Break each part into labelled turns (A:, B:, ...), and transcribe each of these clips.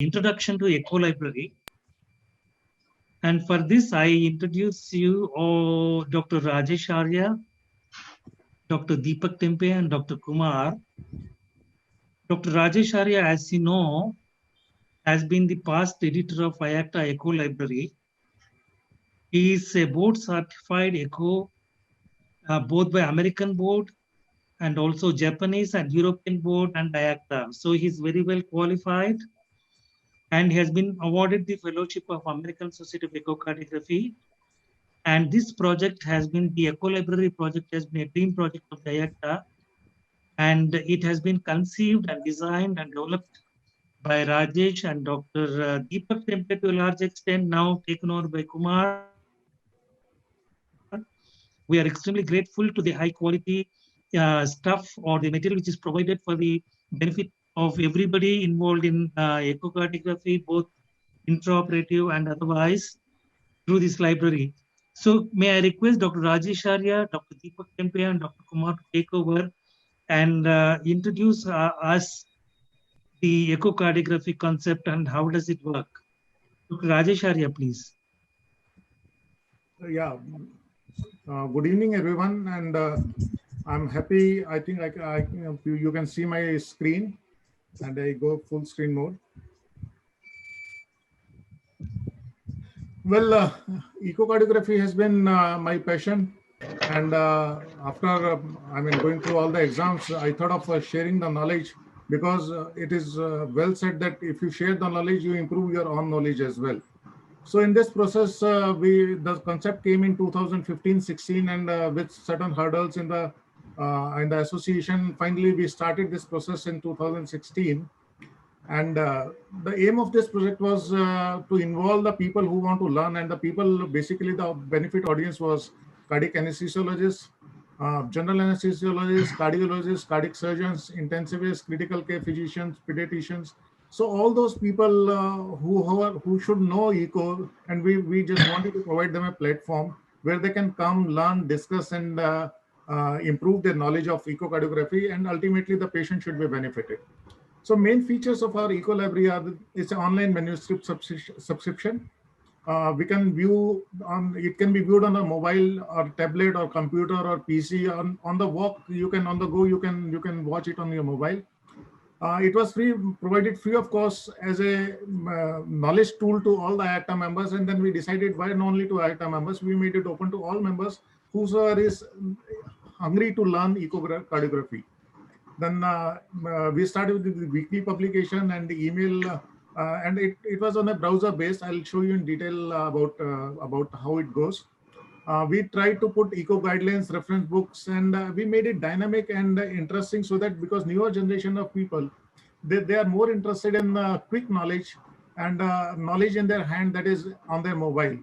A: Introduction to Echo Library. And for this, I introduce you Dr. Rajesh Arya, Dr. Deepak Tempe, and Dr. Kumar. Dr. Rajesh Arya, as you know, has been the past editor of IACTA Echo Library. He is a board certified Echo, both by American board and also Japanese and European board and IACTA. So he's very well qualified and has been awarded the fellowship of American Society of Echocardiography. And this project has been, the Echo Library project has been a dream project of the IACTA, and it has been conceived and designed and developed by Rajesh and Dr. Deepak Tempe to a large extent, now taken over by Kumar. We are extremely grateful to the high quality stuff or the material which is provided for the benefit of everybody involved in echocardiography, both intraoperative and otherwise, through this library. So may I request Dr. Rajesh Arya, Dr. Deepak Tempe, and Dr. Kumar to take over and introduce us the echocardiography concept and how does it work. Dr. Rajesh Arya, please.
B: Yeah. Good evening, everyone, and I'm happy. I think you can see my screen, and I go full screen mode. Well, echocardiography has been my passion, and after going through all the exams, I thought of sharing the knowledge, because it is well said that if you share the knowledge, you improve your own knowledge as well. So in this process, the concept came in 2015-16, and with certain hurdles in the association, finally we started this process in 2016. And the aim of this project was to involve the people who want to learn, and the people, basically the benefit audience was cardiac anesthesiologists, general anesthesiologists, cardiologists, cardiac surgeons, intensivists, critical care physicians, pediatricians. So all those people who should know echo, and we just wanted to provide them a platform where they can come, learn, discuss, and improve their knowledge of echocardiography, and ultimately the patient should be benefited. So main features of our Echo Library are it's an online manuscript subscription. We can view it can be viewed on a mobile or tablet or computer or PC. On the walk, on the go, you can watch it on your mobile. It was provided free of cost as a knowledge tool to all the IACTA members, and then we decided why not only to IACTA members, we made it open to all members whosoever is hungry to learn echocardiography. Then we started with the weekly publication and the email, and it was on a browser based. I'll show you in detail about how it goes. We tried to put echo guidelines, reference books, and we made it dynamic and interesting, so that because newer generation of people, they are more interested in quick knowledge and knowledge in their hand, that is on their mobile.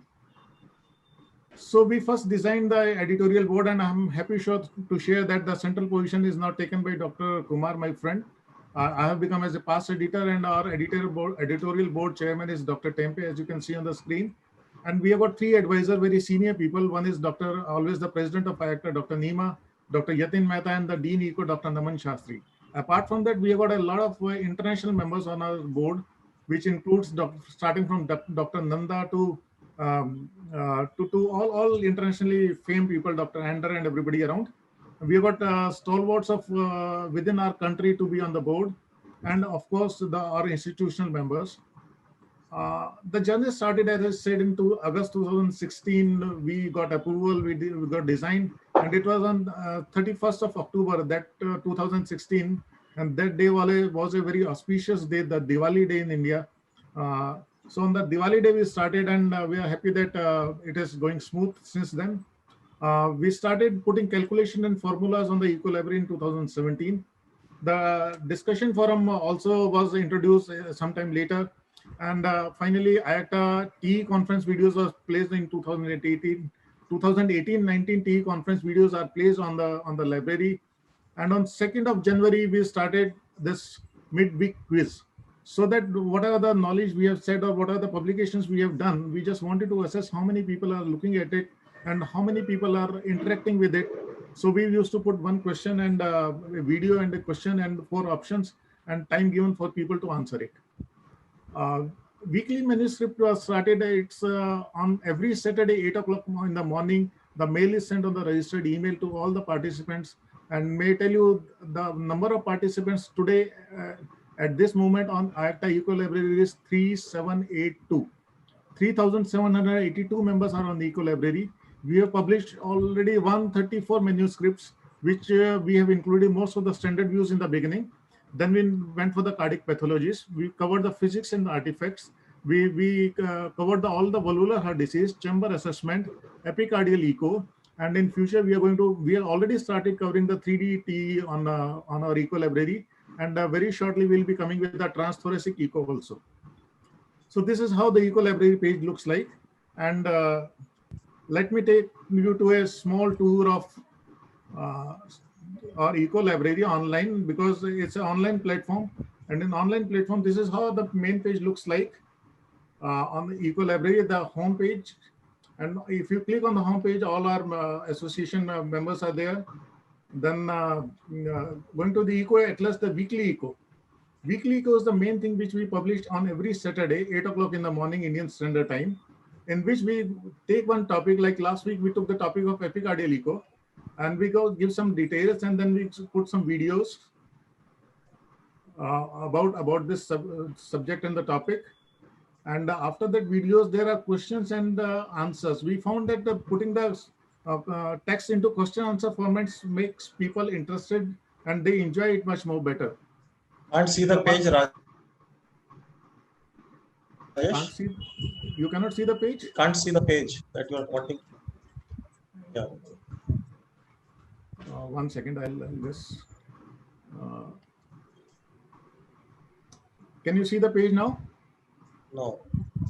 B: So we first designed the editorial board, and I'm happy to share that the central position is now taken by Dr. Kumar, my friend. I have become as a past editor, and our editorial board chairman is Dr. Tempe, as you can see on the screen. And we have got three advisors, very senior people. One is always the president of IACTA, Dr. Nima, Dr. Yatin Mehta, and the Dean Eco, Dr. Naman Shastri. Apart from that, we have got a lot of international members on our board, which includes starting from Dr. Nanda to all internationally famed people, Dr. Ander and everybody around. We have got stalwarts of within our country to be on the board, and of course our institutional members. The journey started, as I said, in August 2016. We got approval, we got design, and it was on 31st of October, that 2016. And that day was a very auspicious day, the Diwali day in India. So on the Diwali day we started, and we are happy that it is going smooth since then. We started putting calculation and formulas on the Echo Library in 2017. The discussion forum also was introduced sometime later. And finally, IACTA TE conference videos was placed in 2018. 2018-19 TE conference videos are placed on the library. And on 2nd of January, we started this mid-week quiz. So that whatever the knowledge we have said or what are the publications we have done, we just wanted to assess how many people are looking at it and how many people are interacting with it. So we used to put one question and a video and a question and 4 options and time given for people to answer it. Uh, Weekly manuscript was started. It's on every Saturday, 8 o'clock in the morning. The mail is sent on the registered email to all the participants. And may I tell you the number of participants today at this moment on IACTA Eco Library is 3782. 3,782 members are on the Eco Library. We have published already 134 manuscripts, which we have included most of the standard views in the beginning. Then we went for the cardiac pathologies. We covered the physics and the artifacts. We covered all the valvular heart disease, chamber assessment, epicardial echo, and in future we have already started covering the 3D TE on our Eco Library, and very shortly we'll be coming with the transthoracic echo also. So this is how the Eco Library page looks like. And let me take you to a small tour of our Eco Library online, because it's an online platform. And in online platform, this is how the main page looks like. On the Eco Library, the home page. And if you click on the home page, all our association members are there. Then going to the Eco Atlas, the weekly Eco. Weekly Eco is the main thing which we published on every Saturday, 8 o'clock in the morning, Indian Standard Time, in which we take one topic. Like last week, we took the topic of epicardial echo, and we go give some details, and then we put some videos about this subject and the topic. And after that videos, there are questions and answers. We found that putting the text into question answer formats makes people interested, and they enjoy it much more better.
C: Can't see the page, Rajesh.
B: You cannot see the page?
C: Can't see the page that you are wanting. Yeah.
B: One second, I'll just. Can you see the page now?
C: No.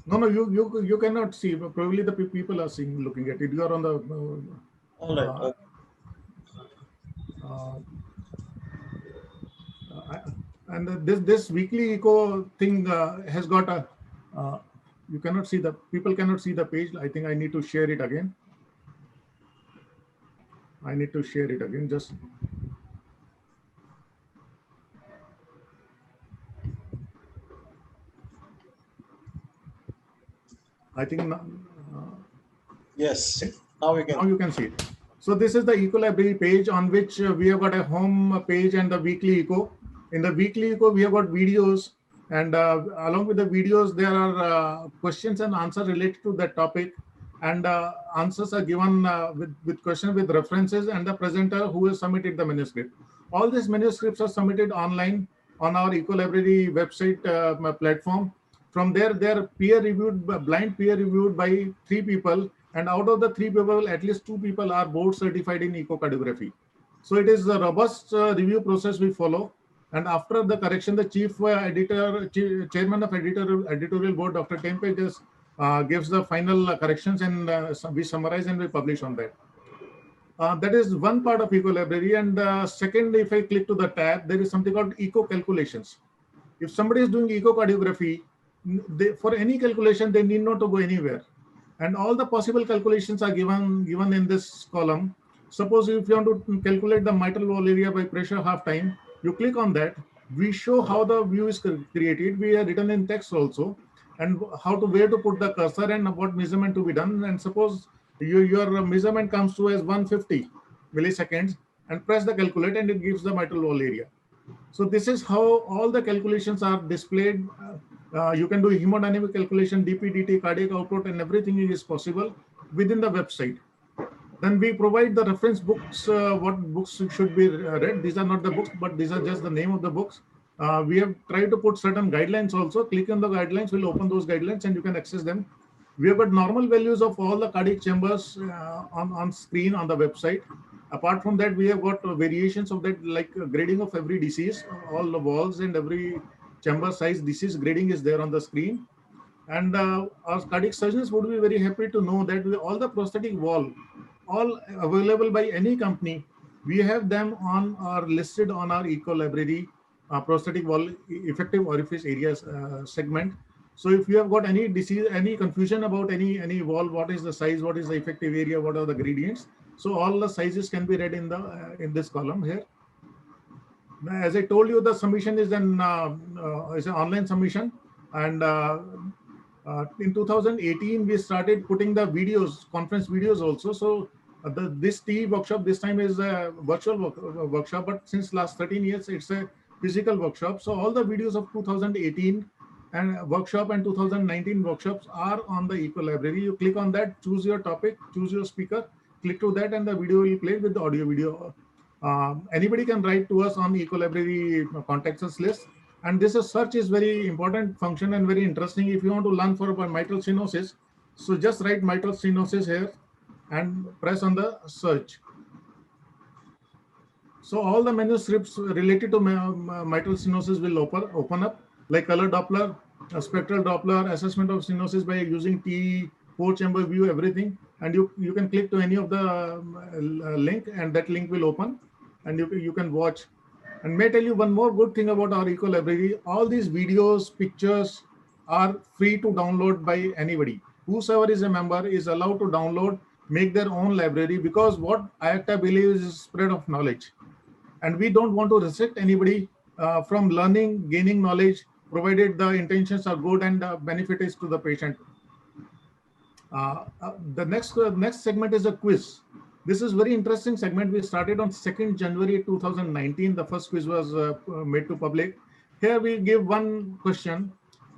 B: No, you cannot see. Probably the people are seeing, looking at it. You are on the.
C: All right.
B: And this weekly eco thing has got a. You cannot see people cannot see the page. I think I need to share it again. Just. I think.
C: Yes. Now
B: you can see it. So this is the Eco Library page on which we have got a home page and the weekly eco. In the weekly eco, we have got videos, and along with the videos, there are questions and answers related to that topic, and answers are given with questions with references and the presenter who has submitted the manuscript. All these manuscripts are submitted online on our Eco Library website platform. From there, they are peer-reviewed, blind peer-reviewed by 3 people. And out of the 3 people, at least 2 people are board certified in echocardiography. So it is a robust review process we follow. And after the correction, the chief chairman of editorial board, Dr. Tempe, just gives the final corrections, and we summarize and we publish on that. That is one part of Eco Library. And second, if I click to the tab, there is something called echo calculations. If somebody is doing echocardiography, for any calculation, they need not to go anywhere. And all the possible calculations are given in this column. Suppose if you want to calculate the mitral wall area by pressure half time, you click on that. We show how the view is created. We are written in text also, and where to put the cursor and what measurement to be done. And suppose your measurement comes to as 150 milliseconds, and press the calculate, and it gives the mitral wall area. So this is how all the calculations are displayed. You can do hemodynamic calculation, DPDT, cardiac output, and everything is possible within the website. Then we provide the reference books, what books should be read. These are not the books, but these are just the name of the books. We have tried to put certain guidelines also. Click on the guidelines, we'll open those guidelines and you can access them. We have got normal values of all the cardiac chambers on screen on the website. Apart from that, we have got variations of that, like grading of every disease, all the walls and every chamber size disease grading is there on the screen. And our cardiac surgeons would be very happy to know that all the prosthetic wall, all available by any company, we have them on or listed on our Eco Library prosthetic wall effective orifice areas segment. So if you have got any disease, any confusion about any wall, what is the size, what is the effective area, what are the gradients, so all the sizes can be read in this column here. As I told you, the submission is an online submission. And in 2018, we started putting the videos, conference videos also. So this TE workshop this time is a virtual workshop, but since last 13 years, it's a physical workshop. So all the videos of 2018 and workshop and 2019 workshops are on the Eco Library. You click on that, choose your topic, choose your speaker, click to that, and the video will play with the audio video. Anybody can write to us on Eco Library contact us list. And this search is very important function and very interesting. If you want to learn for about mitral stenosis, so just write mitral stenosis here and press on the search. So all the manuscripts related to mitral stenosis will open up, like color Doppler, spectral Doppler, assessment of stenosis by using TE, 4-chamber view, everything. And you can click to any of the link, and that link will open, and you can watch. And may I tell you one more good thing about our Eco Library. All these videos, pictures are free to download by anybody. Whosoever is a member is allowed to download, make their own library, because what IACTA believes is spread of knowledge. And we don't want to restrict anybody from learning, gaining knowledge, provided the intentions are good and the benefit is to the patient. The next segment is a quiz. This is very interesting segment. We started on 2nd January 2019. The first quiz was made to public. Here we give one question,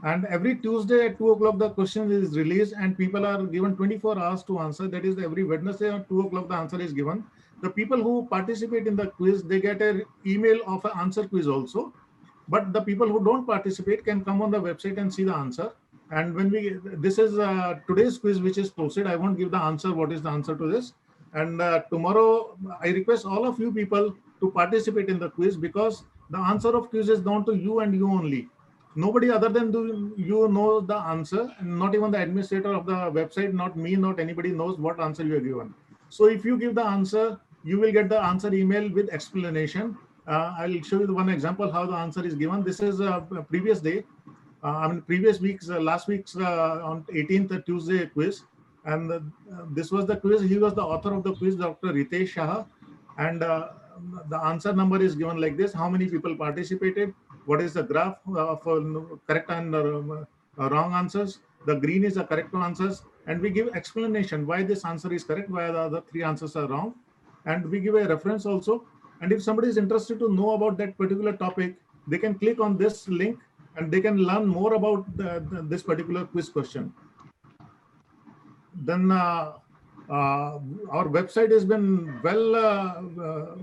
B: and every Tuesday at 2 o'clock the question is released, and people are given 24 hours to answer. That is, every Wednesday at 2 o'clock the answer is given. The people who participate in the quiz, they get an email of an answer quiz also. But the people who don't participate can come on the website and see the answer. And when this is today's quiz which is posted. I won't give the answer, what is the answer to this. And tomorrow, I request all of you people to participate in the quiz, because the answer of quiz is known to you and you only. Nobody other than you knows the answer, and not even the administrator of the website, not me, not anybody knows what answer you are given. So if you give the answer, you will get the answer email with explanation. I'll show you one example how the answer is given. This is a previous day. Previous week's, last week's on 18th Tuesday quiz. And this was the quiz. He was the author of the quiz, Dr. Ritesh Shah. And the answer number is given like this. How many people participated? What is the graph for correct and wrong answers? The green is the correct answers. And we give explanation why this answer is correct, why the other 3 answers are wrong. And we give a reference also. And if somebody is interested to know about that particular topic, they can click on this link and they can learn more about this particular quiz question. Then our website has been well,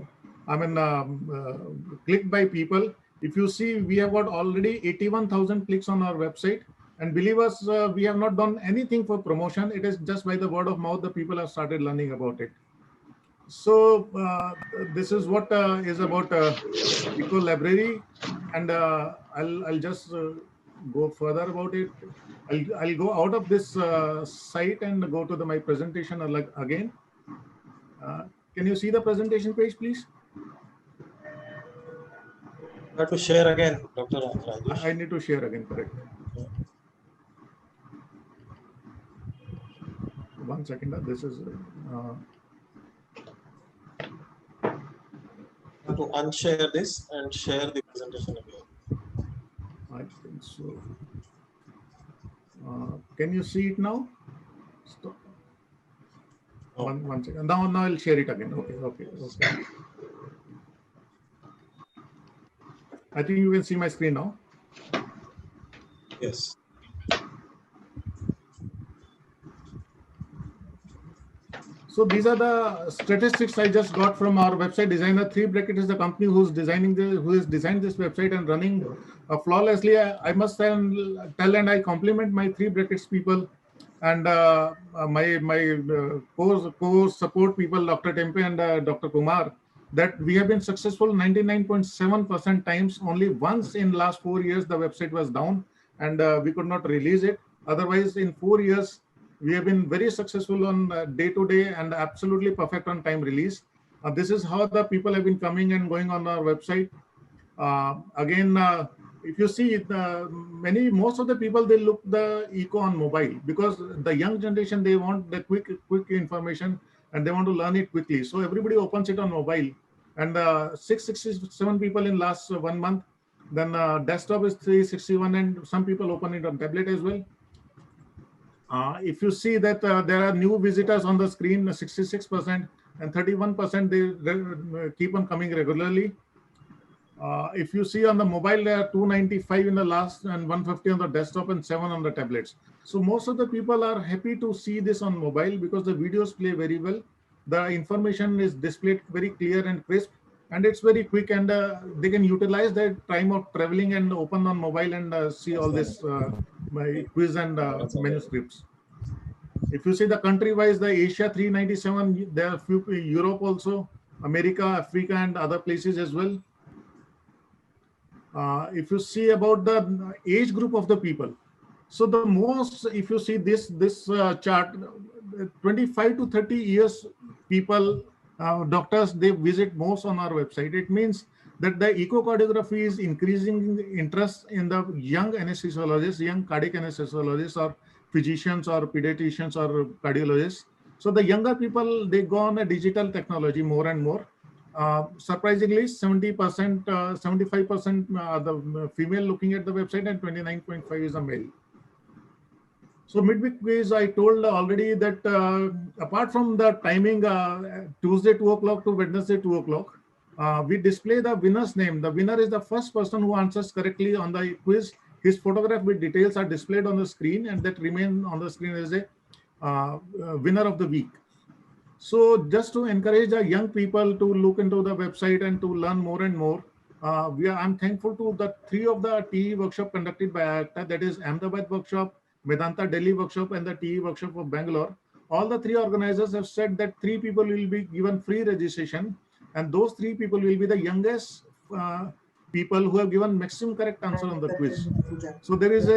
B: clicked by people. If you see, we have got already 81,000 clicks on our website. And believe us, we have not done anything for promotion. It is just by the word of mouth, the people have started learning about it. So this is what is about Eco Library, and I'll just go further about it. I'll go out of this site and go to my presentation again. Can you see the presentation page, please?
C: You have to share again, Dr. Rajesh.
B: I need to share again, correct.
C: Yeah.
B: 1 second. This is.
C: You have to unshare this and share the presentation again.
B: I think so. Can you see it now? Stop.
C: Oh.
B: One second. Now I'll share it again. Okay. I think you can see my screen now.
C: Yes.
B: So these are the statistics I just got from our website designer. 3Bracket is the company who has designed this website and running flawlessly. I must tell and I compliment my 3Brackets people and my core support people, Dr. Tempe and Dr. Kumar, that we have been successful 99.7% times. Only once in last 4 years the website was down and we could not release it. Otherwise, in 4 years, we have been very successful on day-to-day and absolutely perfect on time release. This is how the people have been coming and going on our website. If you see, most of the people, they look the Eco on mobile, because the young generation, they want the quick information and they want to learn it quickly. So everybody opens it on mobile. And 667 people in last 1 month Then desktop is 361, and some people open it on tablet as well. If you see that there are new visitors on the screen, 66%, and 31% they keep on coming regularly. If you see on the mobile, there are 295 in the last and 150 on the desktop and 7 on the tablets. So most of the people are happy to see this on mobile because the videos play very well. The information is displayed very clear and crisp, and it's very quick, and they can utilize their time of traveling and open on mobile and see all this my quiz and manuscripts. If you see the country-wise, the Asia 397, there are few Europe also, America, Africa, and other places as well. If you see about the age group of the people, so the most, if you see this chart, 25 to 30 years people, doctors, they visit most on our website. It means that the echocardiography is increasing interest in the young anesthesiologists, young cardiac anesthesiologists, or physicians, or pediatricians, or cardiologists. So the younger people, they go on a digital technology more and more. Surprisingly, 70%, 75% the female looking at the website, and 29.5 is a male. So midweek quiz, I told already that apart from the timing, Tuesday 2 o'clock to Wednesday 2 o'clock, we display the winner's name. The winner is the first person who answers correctly on the quiz. His photograph with details are displayed on the screen, and that remain on the screen as a winner of the week. So just to encourage the young people to look into the website and to learn more and more, I'm thankful to the 3 of the TE workshop conducted by IACTA, that is Ahmedabad workshop, Medanta Delhi workshop, and the TE workshop of Bangalore. All the 3 organizers have said that 3 people will be given free registration, and those 3 people will be the youngest people who have given maximum correct answer on the quiz. So there is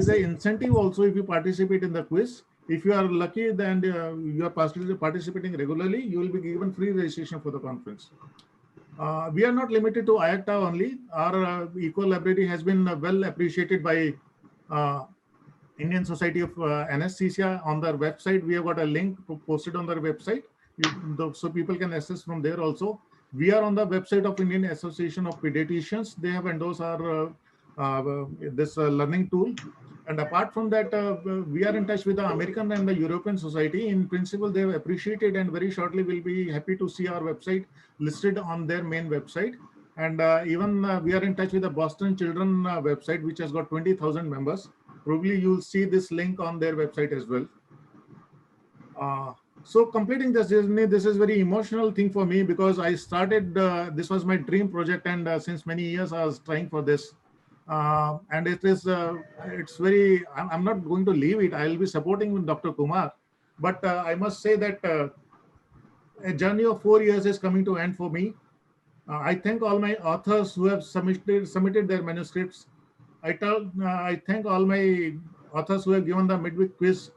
B: a incentive also if you participate in the quiz. If you are lucky, then you are participating regularly, you will be given free registration for the conference. We are not limited to IACTA only. Our Eco Library has been well appreciated by Indian Society of Anesthesia. On their website, we have got a link posted on their website, so people can access from there also. We are on the website of Indian Association of Pediatricians. They have endorsed our this learning tool. And apart from that, we are in touch with the American and the European Society. In principle, they have appreciated, and very shortly we'll be happy to see our website listed on their main website. And even we are in touch with the Boston Children website, which has got 20,000 members. Probably you'll see this link on their website as well. So completing this journey, this is very emotional thing for me, because I started, this was my dream project, and since many years I was trying for this. And it is, it's very, I'm not going to leave it. I'll be supporting with Dr. Kumar. But I must say that a journey of 4 years is coming to end for me. I thank all my authors who have submitted their manuscripts. I thank all my authors who have given the midweek quiz.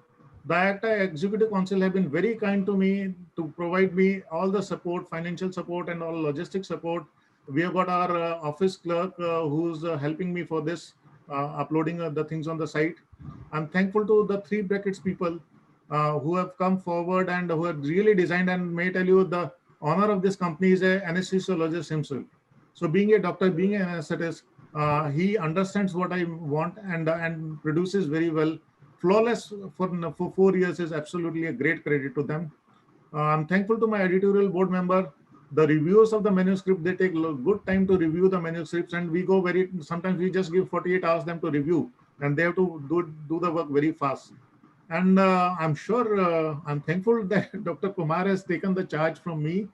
B: The IACTA Executive Council have been very kind to me to provide me all the support, financial support, and all logistic support. We have got our office clerk who's helping me for this, uploading the things on the site. I'm thankful to the 3 Brackets people who have come forward and who have really designed, and may tell you the honor of this company is an anesthesiologist himself. So being a doctor, being an anesthetist, he understands what I want and produces very well. Flawless for 4 years is absolutely a great credit to them. I'm thankful to my editorial board member. The reviews of the manuscript, they take good time to review the manuscripts, and we go sometimes we just give 48 hours them to review, and they have to do the work very fast. And I'm sure, I'm thankful that Dr. Kumar has taken the charge from me,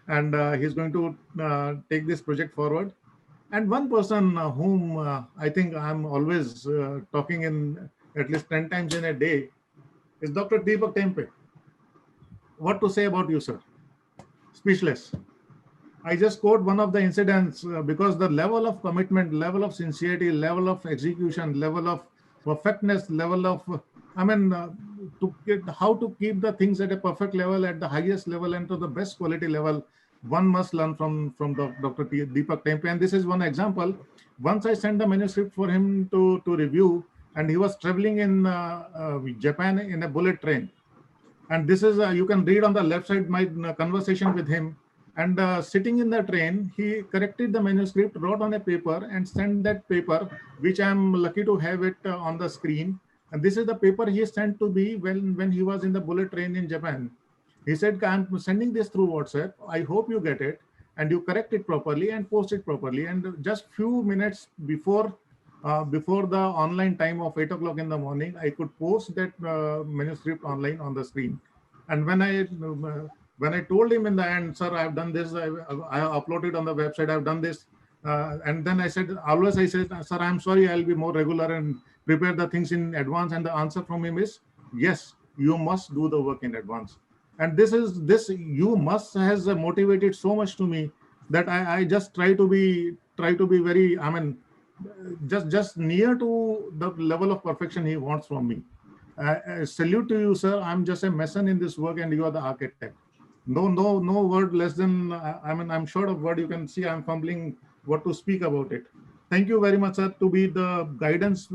B: and he's going to take this project forward. And one person whom I think I'm always talking in at least 10 times in a day is Dr. Deepak Tempe. What to say about you, sir? Speechless. I just quote one of the incidents because the level of commitment, level of sincerity, level of execution, level of perfectness, level of, how to keep the things at a perfect level, at the highest level, and to the best quality level, one must learn from Dr. Deepak Tempe. And this is one example. Once I sent the manuscript for him to review, and he was traveling in Japan in a bullet train. And this is, you can read on the left side, my conversation with him. And sitting in the train, he corrected the manuscript, wrote on a paper, and sent that paper, which I'm lucky to have it on the screen. And this is the paper he sent to me when he was in the bullet train in Japan. He said, I'm sending this through WhatsApp. I hope you get it and you correct it properly and post it properly. And just few minutes before the online time of 8 o'clock in the morning, I could post that manuscript online on the screen. And when I told him in the end, sir, I've done this, I uploaded on the website, I've done this. And then I said, sir, I'm sorry, I'll be more regular and prepare the things in advance. And the answer from him is, yes, you must do the work in advance. And this you must has motivated so much to me that I just try to be very, I mean, just near to the level of perfection he wants from me. Salute to you, sir. I'm just a mason in this work and you are the architect. No word less than, I mean, I'm short of word. You can see I'm fumbling what to speak about it. Thank you very much, sir, to be the guidance,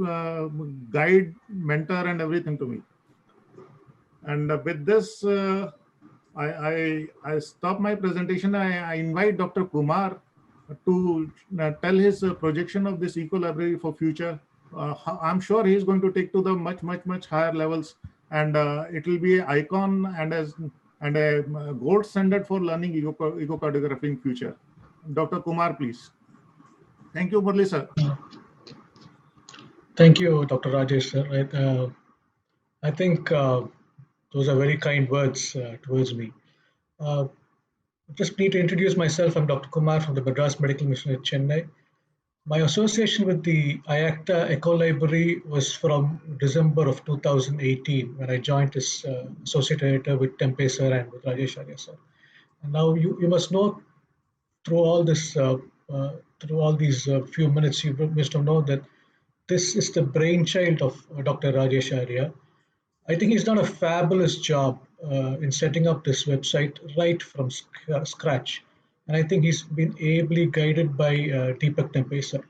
B: guide, mentor, and everything to me. And with this, I stop my presentation. I invite Dr. Kumar to tell his projection of this eco-library for future. I'm sure he's going to take to the much higher levels, and it will be an icon and a gold standard for learning echocardiography in future. Dr. Kumar, please. Thank you, Murli sir.
D: Thank you, Dr. Rajesh sir. I think those are very kind words towards me. Just need to introduce myself. I'm Dr. Kumar from the Madras Medical Mission at Chennai. My association with the IACTA Echo Library was from December of 2018 when I joined as associate editor with Tempe sir and with Rajesh Arya sir. And now you must know through all this, through all these few minutes, you must know that this is the brainchild of Dr. Rajesh Arya. I think he's done a fabulous job in setting up this website right from scratch. And I think he's been ably guided by Deepak Tempe sir.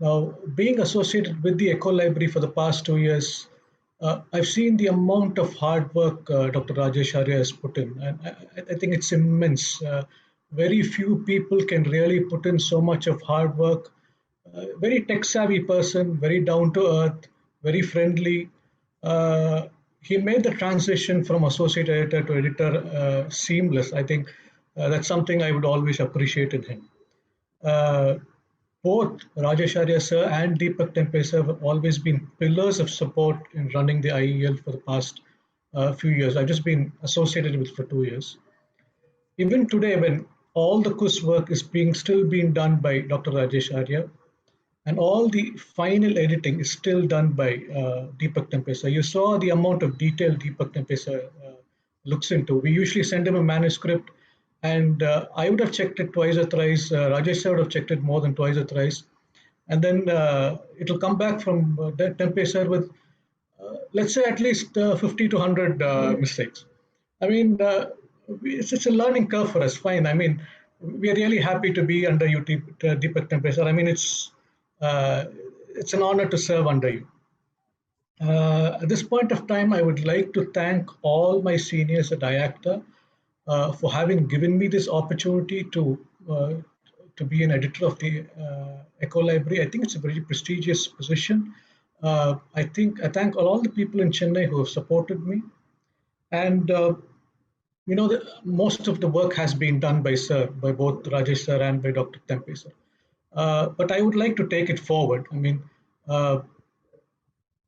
D: Now, being associated with the Echo Library for the past 2 years, I've seen the amount of hard work Dr. Rajesh Arya has put in. And I think it's immense. Very few people can really put in so much of hard work. Very tech-savvy person, very down-to-earth, very friendly. He made the transition from associate editor to editor seamless. I think that's something I would always appreciate in him. Both Rajesh Arya sir and Deepak Tempe sir have always been pillars of support in running the IEL for the past few years. I've just been associated with it for 2 years. Even today, when all the KUS work is still being done by Dr. Rajesh Arya, and all the final editing is still done by Deepak Tempe sir. You saw the amount of detail Deepak Tempe sir looks into. We usually send him a manuscript, and I would have checked it twice or thrice. Rajesh sir would have checked it more than twice or thrice. And then it'll come back from Tempe sir with, let's say, at least 50 to 100 mistakes. I mean, it's a learning curve for us, fine. I mean, we're really happy to be under you, Deepak Tempe sir. I mean, it's an honor to serve under you. At this point of time, I would like to thank all my seniors at IACTA for having given me this opportunity to be an editor of the Echo Library. I think it's a very prestigious position. I thank all the people in Chennai who have supported me. And most of the work has been done by both Rajesh sir and by Dr. Tempe sir. But I would like to take it forward. I mean,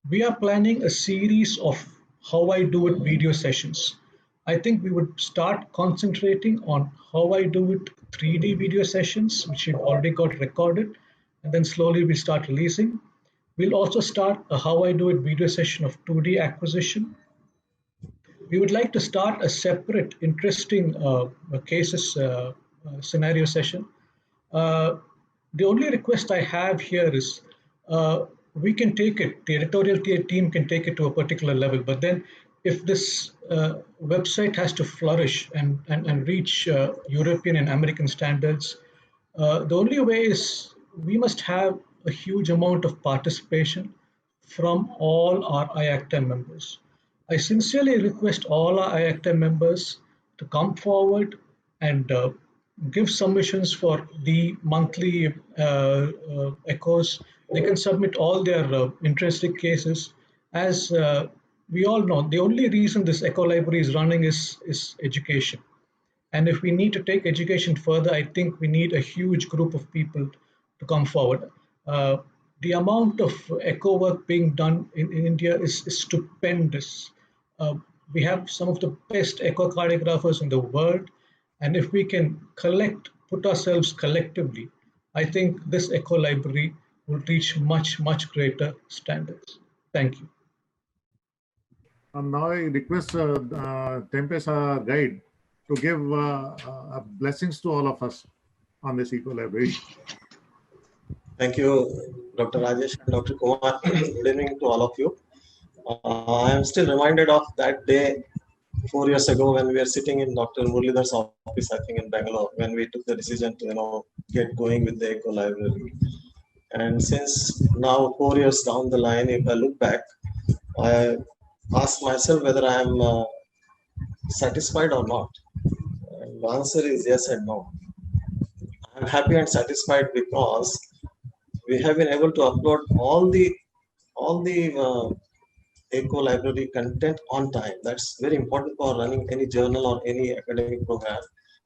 D: we are planning a series of how I do it video sessions. I think we would start concentrating on how I do it 3D video sessions, which we've already got recorded, and then slowly we start releasing. We'll also start a how I do it video session of 2D acquisition. We would like to start a separate interesting cases scenario session. The only request I have here is we can take it, the editorial team can take it to a particular level, but then if this website has to flourish and reach European and American standards, the only way is we must have a huge amount of participation from all our IACTA members. I sincerely request all our IACTA members to come forward, and give submissions for the monthly echoes. They can submit all their interesting cases. As we all know, the only reason this echo library is running is education. And if we need to take education further, I think we need a huge group of people to come forward. The amount of echo work being done in India is stupendous. Uh, we have some of the best echocardiographers in the world. And if we can put ourselves collectively, I think this echo library will reach much, much greater standards. Thank you.
B: And now I request Tempest, our guide, to give blessings to all of us on this echo library.
C: Thank you, Dr. Rajesh and Dr. Kumar. Good evening to all of you. I am still reminded of that day 4 years ago when we were sitting in Dr. Muralidhar's office, I think in Bangalore, when we took the decision to get going with the echo library. And since now 4 years down the line, if I look back, I ask myself whether I am satisfied or not. And the answer is yes and no. I am happy and satisfied because we have been able to upload all the echo library content on time. That's very important for running any journal or any academic program.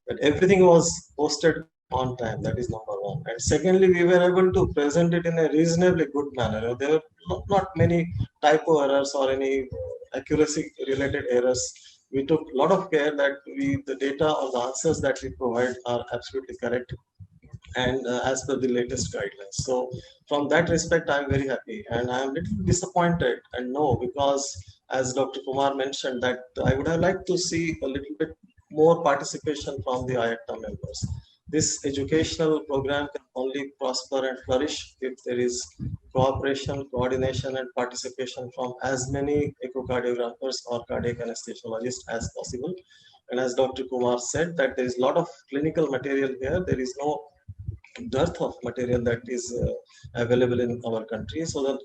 C: But everything was posted on time. That is number one. And secondly, we were able to present it in a reasonably good manner. There were not many typo errors or any accuracy related errors. We took a lot of care that the data or the answers that we provide are absolutely correct and as per the latest guidelines. So from that respect, I'm very happy, and I'm a little disappointed and no, because as Dr. Kumar mentioned that I would have liked to see a little bit more participation from the IACTA members. This educational program can only prosper and flourish if there is cooperation, coordination, and participation from as many echocardiographers or cardiac anesthesiologists as possible. And as Dr. Kumar said, that there is a lot of clinical material here. There is no dearth of material that is available in our country. So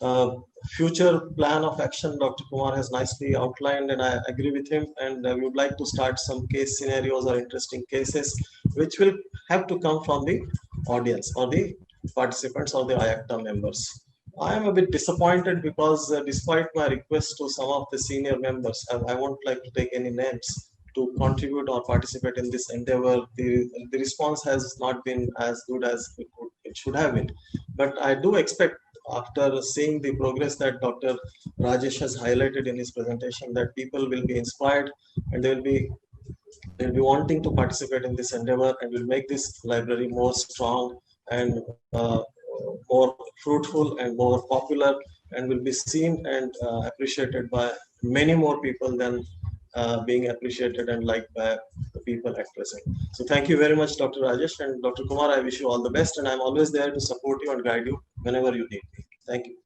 C: that future plan of action Dr. Kumar has nicely outlined, and I agree with him, and we would like to start some case scenarios or interesting cases which will have to come from the audience or the participants or the IACTA members. I am a bit disappointed because despite my request to some of the senior members, and I won't like to take any names, to contribute or participate in this endeavor, the response has not been as good as it should have been. But I do expect, after seeing the progress that Dr. Rajesh has highlighted in his presentation, that people will be inspired and they'll be wanting to participate in this endeavor, and will make this library more strong and more fruitful and more popular, and will be seen and appreciated by many more people than being appreciated and liked by the people at present. So thank you very much, Dr. Rajesh, and Dr. Kumar. I wish you all the best, and I'm always there to support you and guide you whenever you need me. Thank you.